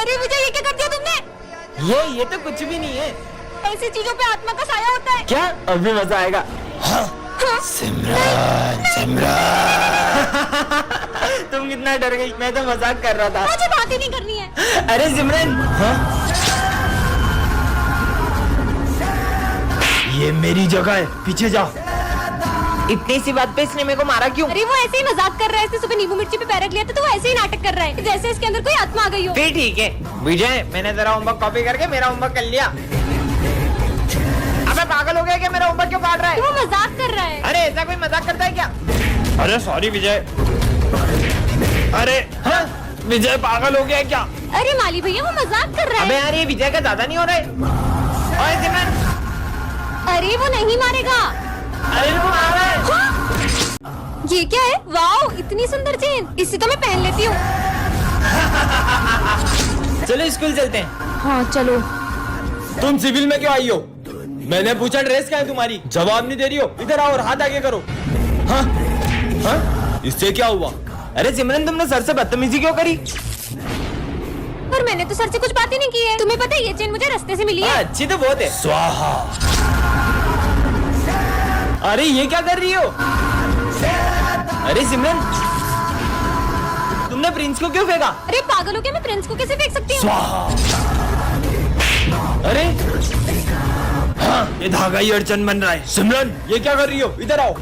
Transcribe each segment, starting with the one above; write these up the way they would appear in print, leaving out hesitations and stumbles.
अरे विजय, ये क्या कर दिया तुमने? ये तो कुछ भी नहीं है। ऐसी चीजों पे आत्मा का साया होता है क्या? अभी मजा आएगा। हाँ? सिमरन सिमरन तुम कितना डर गई, मैं तो मजाक कर रहा था। मुझे बात ही नहीं करनी है। अरे सिमरन, ये मेरी जगह है, पीछे जाओ। इतनी सी बात पे इसने मेरे को मारा क्यों? अरे वो ऐसे ही मजाक कर रहा है। इसने सुबह नींबू मिर्ची पे पैर रख लिया था, तो वो ऐसे ही नाटक कर रहा है जैसे इसके अंदर कोई आत्मा आ गई हो। फिर ठीक है विजय, मैंने तेरा होमवर्क कॉपी करके मेरा होमवर्क कर लिया। अबे पागल हो गया क्या? मेरा होमवर्क क्यों काट रहा है? वो मजाक कर रहा है। अरे ऐसा कोई मजाक करता है क्या? अरे सॉरी विजय। अरे हाँ? विजय पागल हो गया है क्या? अरे माली भैया, वो मजाक कर रहा अबे है। यार, ये विजय का ज्यादा नहीं हो रहा है? ओए सिमरन, अरे वो नहीं मारेगा। अरे वो आ रहा है। हाँ? ये क्या है? वाओ, इतनी सुंदर चेन, इसे तो मैं पहन लेती हूँ। चलो स्कूल चलते हैं। हाँ चलो। तुम सिविल में क्यों आई हो? मैंने पूछा ड्रेस क्या है तुम्हारी, जवाब नहीं दे रही हो। इधर आओ और हाथ आगे करो। हाँ हाँ, इससे क्या हुआ? अरे सिमरन, तुमने सर से बदतमीजी क्यों करी? पर मैंने तो सर से कुछ बात ही नहीं की है। तुम्हें पता है ये चेन मुझे रास्ते से मिली है। अच्छी तो बहुत है। स्वाहा। अरे ये क्या कर रही हो? अरे सिमरन, तुमने प्रिंस को क्यों फेंका? अरे पागल हो क्या? मैं प्रिंस को कैसे फेंक सकती हूँ? स्वाहा। अरे हाँ, ये धागा ही अड़चन बन रहा है। सिमरन, ये क्या कर रही हो? इधर आओ।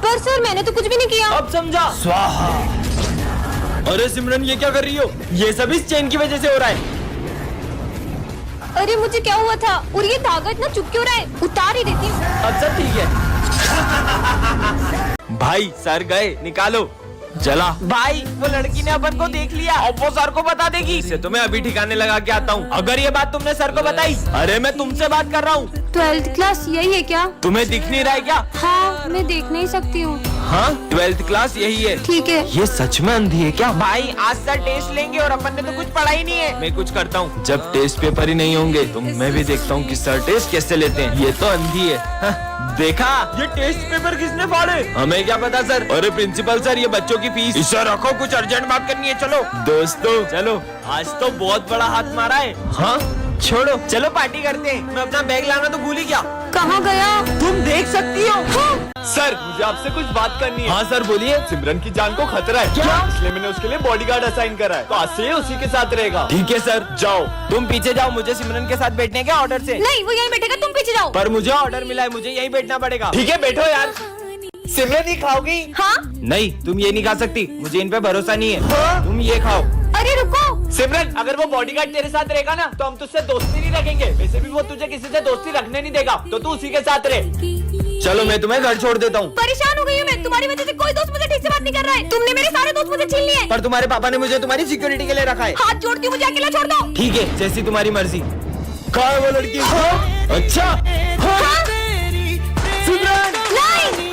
पर सर, मैंने तो कुछ भी नहीं किया। अब समझा। स्वाहा। अरे सिमरन, ये क्या कर रही हो? ये सब इस चेन की वजह से हो रहा है। अरे मुझे क्या हुआ था? और ये धागा इतना चुप क्यों रहा है? उतार ही देती हूँ। अब सब ठीक है। भाई सर गए, निकालो। चला भाई, वो लड़की ने अपन को देख लिया। अब वो सर को बता देगी। इसे तो मैं अभी ठिकाने लगा के आता हूँ। अगर ये बात तुमने सर को बताई। अरे मैं तुमसे बात कर रहा हूँ। 12th क्लास यही है क्या? तुम्हें दिख नहीं रहा है क्या? हाँ, मैं देख नहीं सकती हूँ। हाँ, 12th क्लास यही है। ठीक है। ये सच में अंधी है क्या? भाई, आज सर टेस्ट लेंगे और अपन ने तो कुछ पढ़ा ही नहीं है। मैं कुछ करता हूँ। जब टेस्ट पेपर ही नहीं होंगे तो मैं भी देखता हूँ कि सर टेस्ट कैसे लेते हैं। ये तो अंधी है। हाँ, देखा, ये टेस्ट पेपर किसने फाड़े? हमें क्या पता सर। अरे प्रिंसिपल सर, ये बच्चों की फीस। इसे रखो, कुछ अर्जेंट बात करनी है। चलो दोस्तों, चलो। आज तो बहुत बड़ा हाथ मारा है। हाँ, छोड़ो, चलो पार्टी करते हैं। मैं अपना बैग लाना तो भूल ही गया। कहाँ गया? तुम देख सकती हो। सर मुझे आपसे कुछ बात करनी है। हाँ सर बोलिए। सिमरन की जान को खतरा है। क्या? इसलिए मैंने उसके लिए बॉडीगार्ड असाइन करा है। तो आज से ये उसी के साथ रहेगा। ठीक है सर, जाओ। तुम पीछे जाओ, मुझे सिमरन के साथ बैठने के ऑर्डर से। नहीं, वो यहीं बैठेगा, तुम पीछे जाओ। पर मुझे ऑर्डर मिला है, मुझे यहीं बैठना पड़ेगा। ठीक है, बैठो यार। सिमरन ही खाओगी? हाँ? नहीं, तुम ये नहीं खा सकती। मुझे इन पे भरोसा नहीं है। तुम ये खाओ। अरे रुको। सिमरन, अगर वो बॉडीगार्ड तेरे साथ रहेगा ना, तो हम तुझसे दोस्ती नहीं रखेंगे। वैसे भी वो तुझे किसी से दोस्ती रखने नहीं देगा, तो तू उसी के साथ रहे। चलो, मैं तुम्हें घर छोड़ देता हूँ। परेशान हो गई हूँ मैं। तुम्हारी वजह से कोई दोस्त मुझे ठीक से बात नहीं कर रहा है। तुमने मेरे सारे दोस्त मुझे छीन लिए। पर तुम्हारे पापा ने मुझे तुम्हारी सिक्योरिटी के लिए रखा है। हाथ जोड़ती हूँ, मुझे अकेला छोड़ दो। ठीक है, जैसी तुम्हारी मर्जी। कहाँ है वो लड़की? अच्छा, हाँ? सिमरन, नहीं।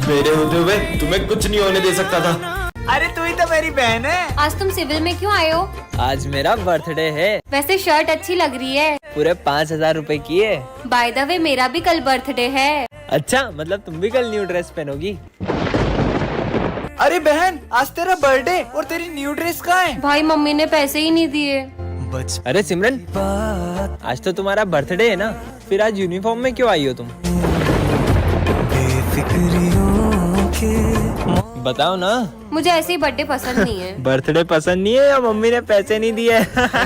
मेरे होते हुए तुम्हें कुछ नहीं होने दे सकता था। अरे तू ही तो मेरी बहन है। आज तुम सिविल में क्यों आए हो? आज मेरा बर्थडे है। वैसे शर्ट अच्छी लग रही है। पूरे 5,000 रुपए की है। बाय द वे, मेरा भी कल बर्थडे है। अच्छा, मतलब तुम भी कल न्यू ड्रेस पहनोगी? अरे बहन, आज तेरा बर्थडे और तेरी न्यू ड्रेस कहाँ है? भाई, मम्मी ने पैसे ही नहीं दिए। अरे सिमरन, आज तो तुम्हारा बर्थडे है ना, फिर आज यूनिफॉर्म में क्यों आई हो तुम? बताओ ना। मुझे ऐसे ही बर्थडे पसंद नहीं है। बर्थडे पसंद नहीं है या मम्मी ने पैसे नहीं दिए?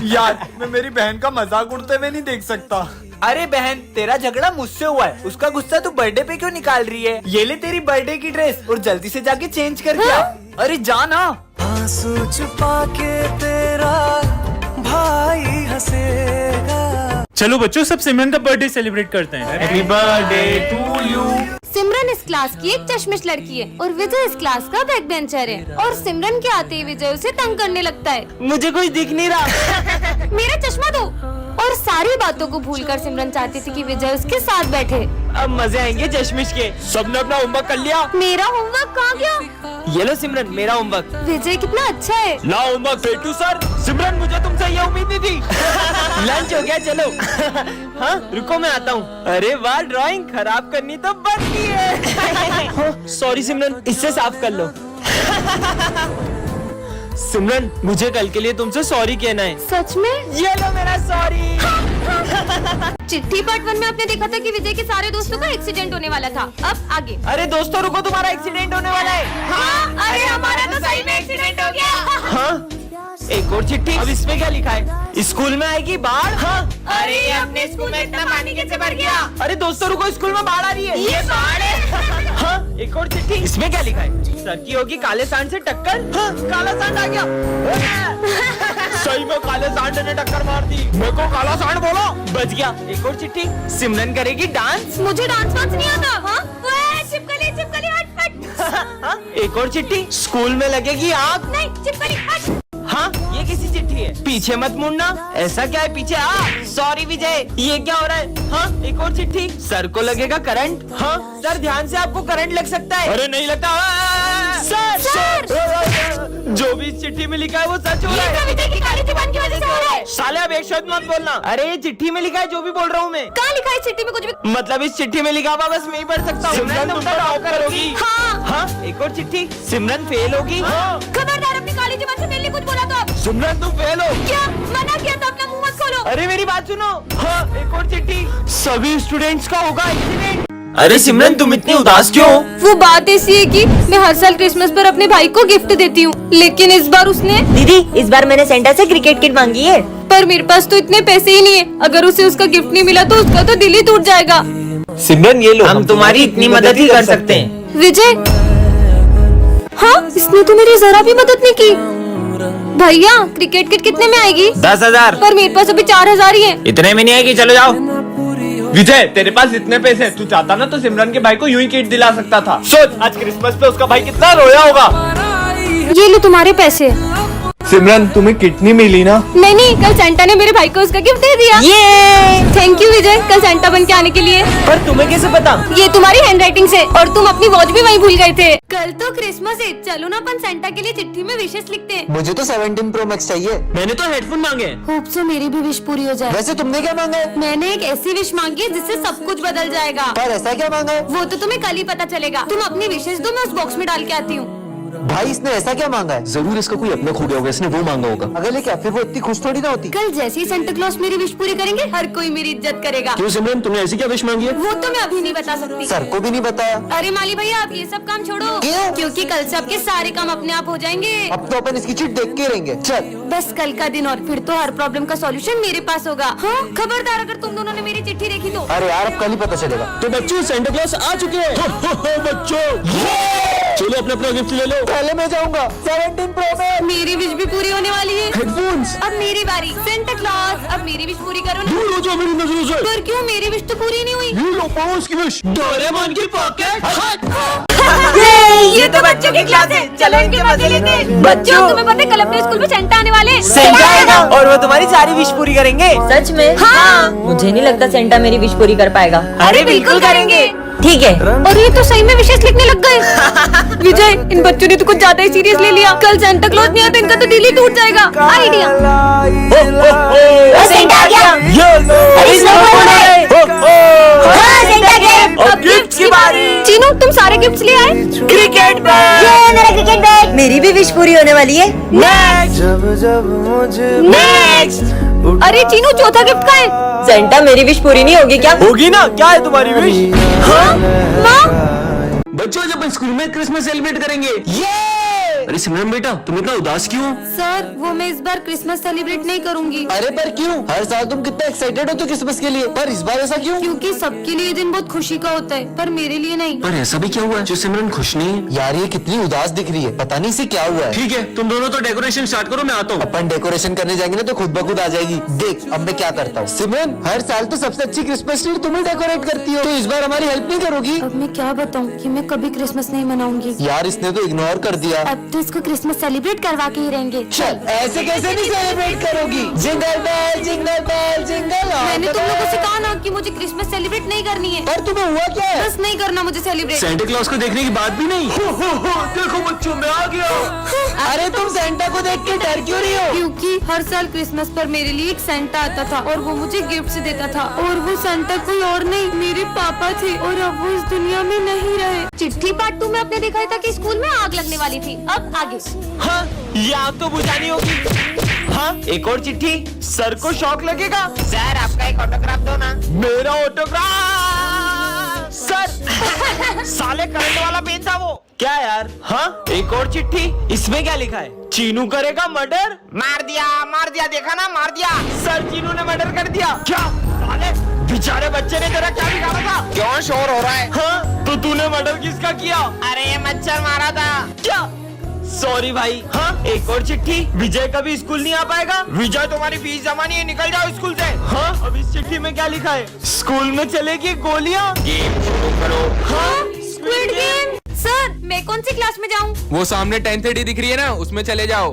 यार, मैं मेरी बहन का मजाक उड़ते हुए नहीं देख सकता। अरे बहन, तेरा झगड़ा मुझसे हुआ है, उसका गुस्सा तू बर्थडे पे क्यों निकाल रही है? ये ले तेरी बर्थडे की ड्रेस और जल्दी से जाके चेंज करके आ। अरे जा ना। आंसू छुपा के तेरा भाई हंसेगा। चलो बच्चों, सब सिमरन का बर्थडे सेलिब्रेट करते हैं। Happy birthday to you. Simran इस क्लास की एक चश्मिश लड़की है और विजय इस क्लास का बैक बेंचर है। और सिमरन के आते ही विजय उसे तंग करने लगता है। मुझे कुछ दिख नहीं रहा। मेरा चश्मा दो। और सारी बातों को भूलकर सिमरन चाहती थी कि विजय उसके साथ बैठे। अब मजे आएंगे चश्मिश के। सबने अपना होमवर्क कर लिया? मेरा होमवर्क कहाँ गया? ये लो सिमरन, मेरा होमवर्क। विजय कितना अच्छा है। ला होमवर्क फेटू सर। सिमरन, मुझे तुमसे ये उम्मीद नहीं थी। लंच हो गया, चलो। हाँ, रुको मैं आता हूँ। अरे वाह, ड्राइंग खराब करनी तो बनती है। सॉरी सिमरन, इससे साफ कर लो। सिमरन मुझे कल के लिए तुमसे सॉरी कहना है। सच में? ये लो मेरा सॉरी। चिट्ठी पार्ट 1 में आपने देखा था कि विजय के सारे दोस्तों का एक्सीडेंट होने वाला था। अब आगे। अरे दोस्तों रुको, तुम्हारा एक्सीडेंट होने वाला है। हाँ, अरे हमारा तो सही में एक्सीडेंट हो गया। हाँ एक और चिट्ठी। अब इसमें क्या लिखा है? स्कूल में आएगी बाढ़। हाँ अरे अपने स्कूल में इतना पानी कैसे भर गया? अरे दोस्तों रुको, स्कूल में बाढ़ आ रही है। ये बाढ़ है। हाँ एक और चिट्ठी। इसमें क्या लिखा है? सर की होगी काले सांड से टक्कर। हाँ काला सांड आ गया। सही में काले सांड ने टक्कर मार दी। मेरे को काला सांड बोलो। बच गया। एक और चिट्ठी। सिमरन करेगी डांस। मुझे डांस वांस नहीं आता। हाँ? चिपकली चिपकली हट हट। एक और चिट्ठी। स्कूल में लगेगी आग। नहीं चिपकली हट। हाँ ये किसी चिट्ठी है। पीछे मत मुड़ना। ऐसा क्या है पीछे? सॉरी विजय, ये क्या हो रहा है? हाँ एक और चिट्ठी। सर को लगेगा करंट। हाँ सर ध्यान से, आपको करंट लग सकता है। अरे नहीं लगता। सर जो भी इस चिट्ठी में लिखा है वो सच हो रहा है। विजय की काली जुबान की वजह से हो रहा है। साले अब एक शब्द मत बोलना। अरे ये चिट्ठी में लिखा है जो भी बोल रहा हूँ मैं। कहाँ लिखा है चिट्ठी में कुछ भी? मतलब इस चिट्ठी में लिखा हुआ बस मैं ही पढ़ सकता हूँ। सिमरन तुम तो टॉपर होगी। हाँ। हाँ एक और चिट्ठी। सिमरन फेल होगी। खबरदार अपनी काली जुबान से पहले कुछ बोला तो आप। सिमरन तुम फेल हो। क्या मना किया था? अपना मुंह मत खोलो। अरे मेरी बात सुनो। हाँ एक और चिट्ठी। सभी स्टूडेंट्स का होगा एक्सीडेंट। अरे सिमरन तुम इतनी उदास क्यों हो? वो बात ऐसी है कि मैं हर साल क्रिसमस पर अपने भाई को गिफ्ट देती हूँ, लेकिन इस बार उसने। दीदी इस बार मैंने सेंटा से क्रिकेट किट मांगी है। पर मेरे पास तो इतने पैसे ही नहीं है। अगर उसे उसका गिफ्ट नहीं मिला तो उसका तो दिल ही टूट जाएगा। सिमरन ये लो, हम तुम्हारी इतनी मदद ही कर सकते हैं। विजय। हाँ इसने तो मेरी जरा भी मदद नहीं की। भैया क्रिकेट किट कितने में आएगी? 10,000। पर मेरे पास अभी 4,000 ही है। इतने में नहीं आएगी, चलो जाओ। विजय तेरे पास इतने पैसे हैं, तू चाहता ना तो सिमरन के भाई को यूं ही किट दिला सकता था। सोच आज क्रिसमस पे उसका भाई कितना रोया होगा। ये लो तुम्हारे पैसे। सिमरन तुम्हें किट नहीं मिली ना? नहीं नहीं, कल सेंटा ने मेरे भाई को उसका गिफ्ट दे दिया। ये थैंक यू विजय, कल सेंटा बन के आने के लिए। पर तुम्हें कैसे पता? ये तुम्हारी हैंडराइटिंग से। और तुम अपनी वॉच भी वहीं भूल गए थे। कल तो क्रिसमस है, चलो ना अपन सेंटा के लिए चिट्ठी में विशेष लिखते हैं। मुझे तो 17 Pro Max चाहिए। मैंने तो हेडफोन मांगे। होप सो मेरी भी विश पूरी हो जाए। वैसे तुमने क्या मांगा है? मैंने एक ऐसी विश मांगी है जिससे सब कुछ बदल जाएगा। पर ऐसा क्या मांगा है? वो तो तुम्हें कल ही पता चलेगा। तुम अपनी विशेष दो, मैं उस बॉक्स में डाल के आती हूँ। भाई इसने ऐसा क्या मांगा है? जरूर इसका कोई अपना खो गया होगा, इसने वो मांगा होगा। अगर ले क्या फिर वो इतनी खुश थोड़ी ना होती। कल जैसे ही सेंटा क्लॉज मेरी विश पूरी करेंगे, हर कोई मेरी इज्जत करेगा। क्यों सिमरन तुमने ऐसी क्या विश मांगी है? वो तो मैं अभी नहीं बता सकती। सर को भी नहीं बताया। अरे माली भैया आप ये सब काम छोड़ो। क्यों? क्योंकि कल से आपके सारे काम अपने आप हो जाएंगे। अब तो अपन इसकी चिट देख के रहेंगे। चल बस कल का दिन और फिर तो हर प्रॉब्लम का सॉल्यूशन मेरे पास होगा। हाँ खबरदार अगर तुम दोनों ने मेरी चिट्ठी देखी तो। अरे यार अब कल ही पता चलेगा। तो बच्चों सेंटा क्लॉज आ चुके हैं। बच्चों चलो अपना अपना गिफ्ट ले लो। पहले मैं जाऊंगा 17 Pro Max। मेरी विश भी पूरी होने वाली है। हेडफोन्स अब मेरी बारी। सेंटा क्लॉज अब मेरी विश पूरी करो ना। दूर हो जाओ मेरी नजरों से। पर क्यों मेरी विश तो पूरी नहीं हुई? ये लो पाओ उसकी विश। डोरेमोन की पॉकेट। ये तो बच्चों की क्लास है, चलो इनके मजे लेते हैं। बच्चों तुम्हें पता है कल अपने स्कूल में सेंटा आने वाले हैं। सेंटा आएगा और वो तुम्हारी सारी विश पूरी करेंगे। सच में? हाँ। मुझे नहीं लगता सेंटा मेरी विश पूरी कर पाएगा। अरे बिल्कुल करेंगे। ठीक है। और ये तो सही में विशेष लिखने लग गए। विजय इन बच्चों ने तो कुछ ज्यादा ही सीरियस ले लिया। कल सेंटा क्लॉज नहीं आता, इनका तो दिल ही टूट जाएगा। आइडिया। सेंटा आ गया। अब गिफ्ट की बारी। चीनू तुम सारे गिफ्ट्स ले आए? क्रिकेट ये मेरा क्रिकेट बैट। मेरी भी विश पूरी होने वाली है। जब जब मुझे नेक्स्ट। अरे चीनू चौथा गिफ्ट का है? सेंटा मेरी विश पूरी नहीं होगी क्या? होगी ना, क्या है तुम्हारी विश? हाँ माँ। बच्चों जब हम स्कूल में क्रिसमस सेलिब्रेट करेंगे। अरे सिमरन बेटा तुम इतना उदास क्यों? सर वो मैं इस बार क्रिसमस सेलिब्रेट नहीं करूंगी। अरे पर क्यों? हर साल तुम कितना एक्साइटेड हो तो क्रिसमस के लिए, पर इस बार ऐसा क्यों? क्योंकि सबके लिए ये दिन बहुत खुशी का होता है, पर मेरे लिए नहीं। पर ऐसा भी क्या हुआ है जो सिमरन खुश नहीं है? यार ये कितनी उदास दिख रही है, पता नहीं इसे क्या हुआ है। ठीक है तुम दोनों तो डेकोरेशन स्टार्ट करो, मैं आता हूँ। अपन डेकोरेशन करने जाएंगे ना तो खुद ब खुद आ जाएगी। देख अब मैं क्या करता हूँ। सिमरन हर साल तो सबसे अच्छी क्रिसमस ट्री तुम ही डेकोरेट करती हो, तो इस बार हमारी हेल्प नहीं करोगी? अब मैं क्या बताऊँ कि मैं कभी क्रिसमस नहीं मनाऊंगी। यार इसने तो इग्नोर कर दिया। अब तो इसको क्रिसमस सेलिब्रेट करवा के ही रहेंगे। चल ऐसे कैसे नहीं सेलिब्रेट करोगी? Jingle bell jingle bell jingle all मैंने द तुम लोगों से वे। कहा ना कि मुझे क्रिसमस सेलिब्रेट नहीं करनी है। पर तुम्हें हुआ क्या है? बस नहीं करना मुझे सेलिब्रेट। सेंटा क्लॉज को देखने की बात भी नहीं। देखो बच्चों मैं आ गया। अरे तुम सेंटा को देख के डर क्यों रही हो? क्योंकि हर साल क्रिसमस पर मेरे लिए एक सेंटा आता था और वो मुझे गिफ्ट देता था, और वो सेंटा कोई और नहीं, मेरे पापा थे, और अब वो इस दुनिया में नहीं रहे। चिट्ठी पार्ट 2 में आपने दिखाया था कि स्कूल में आग लगने वाली थी, अब आगे। हाँ, ये आग तो बुझानी होगी। हाँ, एक और चिट्ठी। सर को शॉक लगेगा। सर आपका एक ऑटोग्राफ दो ना। मेरा ऑटोग्राफ। सर साले करंट वाला पेन था वो। क्या यार? हाँ, एक और चिट्ठी। इसमें क्या लिखा है? चीनू करेगा मर्डर। मार दिया, देखा ना, मार दिया। सर चीनू ने मर्डर कर दिया। क्या साले बेचारे बच्चे ने तेरा क्या बिगाड़ा था? क्यों शोर हो रहा है? हाँ, तो तूने मर्डर किसका किया? अरे ये मच्छर मारा था। क्या? सॉरी भाई। हाँ, एक और चिट्ठी। विजय कभी स्कूल नहीं आ पाएगा। विजय तुम्हारी फीस जमा नहीं है, निकल जाओ स्कूल से। हाँ, अब इस चिट्ठी में क्या लिखा है? स्कूल में चलेगी गोलियां। गेम शुरू करो। हाँ, स्क्विड गेम। सर मैं कौन सी क्लास में जाऊँ? वो सामने 10th D दिख रही है ना, उसमें चले जाओ।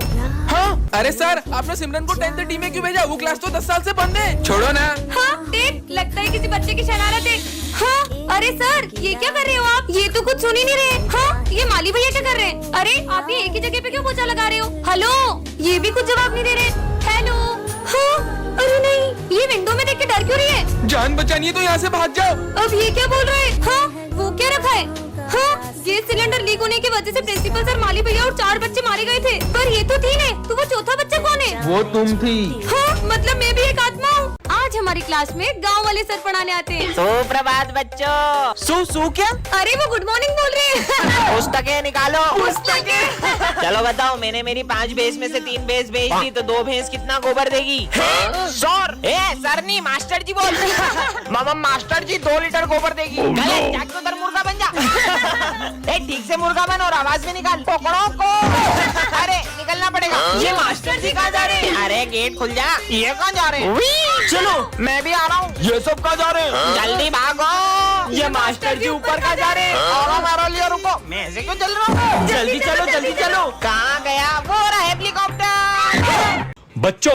हाँ, अरे सर, आपने सिमरन को 10th D में क्यों भेजा? वो क्लास तो 10 साल से बंद है। छोड़ो ना। हाँ देख, लगता है किसी बच्चे की शरारत है। हाँ, अरे सर ये क्या कर रहे हो आप? ये तो कुछ सुन ही नहीं रहे। हाँ, ये माली भैया क्या कर रहे हैं? अरे आप ये एक ही जगह पे क्यों पोछा लगा रहे हो? हेलो, ये भी कुछ जवाब नहीं दे रहे। हेलो। हाँ, अरे नहीं, ये विंडो में देख के डर क्यों रही है? जान बचानी है तो यहाँ से भाग जाओ। अब ये क्या बोल रहे हैं? हाँ, वो क्या रखा है? हाँ, गैस सिलेंडर लीक होने की वजह से प्रिंसिपल सर, माली भैया और 4 बच्चे मारे गए थे, पर ये तो 3 है, तो वो चौथा बच्चा कौन है? वो तुम थी। हाँ, मतलब मैं भी एक आत्मा हूँ। आज हमारी क्लास में गांव वाले सर पढ़ाने आते हैं। सुप्रभात बच्चों। सू क्या? अरे वो गुड मॉर्निंग बोल रहे हैं। पुस्तकें निकालो। पुस्तकें। चलो बताओ, मैंने मेरी 5 भैंस में से 3 भैंस बेच दी, तो 2 भैंस कितना गोबर देगी? सर सर नहीं, मास्टर जी बोल। मामा मास्टर जी 2 लीटर गोबर देगी। गलत, जाके उधर मुर्गा बन जा। ए ठीक से मुर्गा बन और आवाज में निकाल। पकड़ो को। अरे निकलना पड़ेगा। ये मास्टर जी कहाँ जा रहे हैं? अरे गेट खुल जा। ये कहाँ जा रहे हैं? चलो, मैं भी आ रहा हूँ। ये सब कहाँ जा रहे हैं? जल्दी भागो। ये मास्टर जी ऊपर कहाँ जा रहे हैं? और मारो लियो, रुको। मैं ऐसे क्यों चल रहा हूँ? जल्दी चलो, जल्दी चलो। कहाँ गया? वो रहा हेलीकॉप्टर। बच्चों,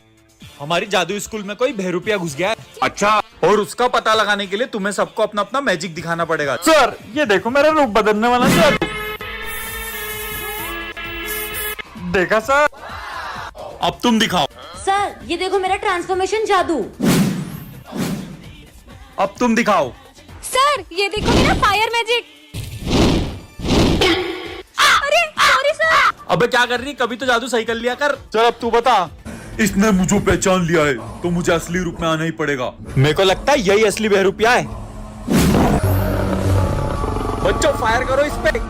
हमारी जादू स्कूल में कोई बहरूपिया घुस गया है। अच्छा, और उसका पता लगाने के लिए तुम्हें सबको अपना अपना मैजिक दिखाना पड़ेगा। सर ये देखो मेरा रूप बदलने वाला जादू। देखा सर? अब तुम दिखाओ। सर ये देखो मेरा ट्रांसफॉर्मेशन जादू। अब तुम दिखाओ। सर ये देखो मेरा फायर मैजिक। अरे सॉरी सर। अबे क्या कर रही? कभी तो जादू सही कर लिया कर। चल अब तू बता। इसने मुझे पहचान लिया है तो मुझे असली रूप में आना ही पड़ेगा। मेरे को लगता है यही असली बहरूपिया है। बच्चों फायर करो इस पे।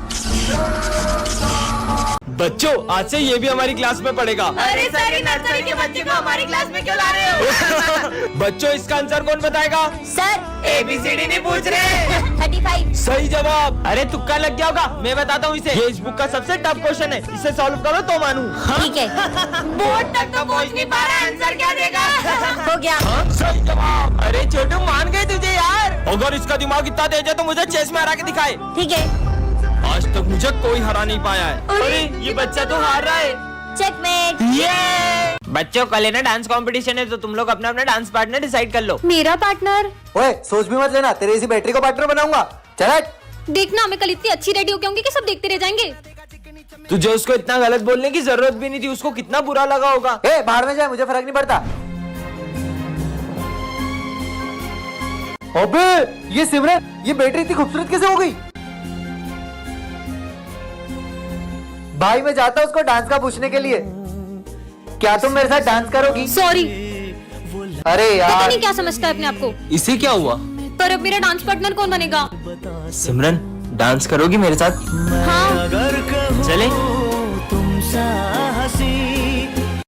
बच्चों, आज से ये भी हमारी क्लास में पढ़ेगा। अरे सर, ये नर्सरी के बच्चे को हमारी क्लास में क्यों ला रहे हो? बच्चों, इसका आंसर कौन बताएगा? सर ABCD नहीं पूछ रहे। 35। सही जवाब। अरे तुक्का लग गया होगा, मैं बताता हूँ इसे। ये इस बुक का सबसे टफ क्वेश्चन है, इसे सॉल्व करो तो मानूं। ठीक है, बोर्ड तक तो पहुँच नहीं पा रहा, आंसर क्या देगा? हो गया। सही जवाब। अरे छोटू, मान गए तुझे यार। अगर इसका दिमाग इतना तेज है तो मुझे चेस में हरा के दिखाए। ठीक है, आज तक मुझे कोई हरा नहीं पाया है। अरे ये बच्चा तो हार रहा है। चेकमेट। ये बच्चों, कल है ना डांस कंपटीशन है, तो तुम लोग अपना अपना डांस पार्टनर डिसाइड कर लो। मेरा पार्टनर? ओए सोच भी मत लेना, तेरे इसी बैटरी को पार्टनर बनाऊंगा। चल हट। देखना, मैं कल इतनी अच्छी रेडी हो गई कि सब देखते रह जाएंगे। तुझे उसको इतना गलत बोलने की जरूरत भी नहीं थी, उसको कितना बुरा लगा होगा। ए बाहर में जाए, मुझे फर्क नहीं पड़ता। अबे ये सिमरन, ये बैटरी इतनी खूबसूरत कैसे हो गई? भाई मैं जाता हूँ उसको डांस का पूछने के लिए। क्या तुम मेरे साथ डांस करोगी? सॉरी। अरे पता यार, नहीं क्या समझता है अपने आप को। इसे क्या हुआ? पर अब मेरा डांस पार्टनर कौन बनेगा? सिमरन, डांस करोगी मेरे साथ? हाँ। चले।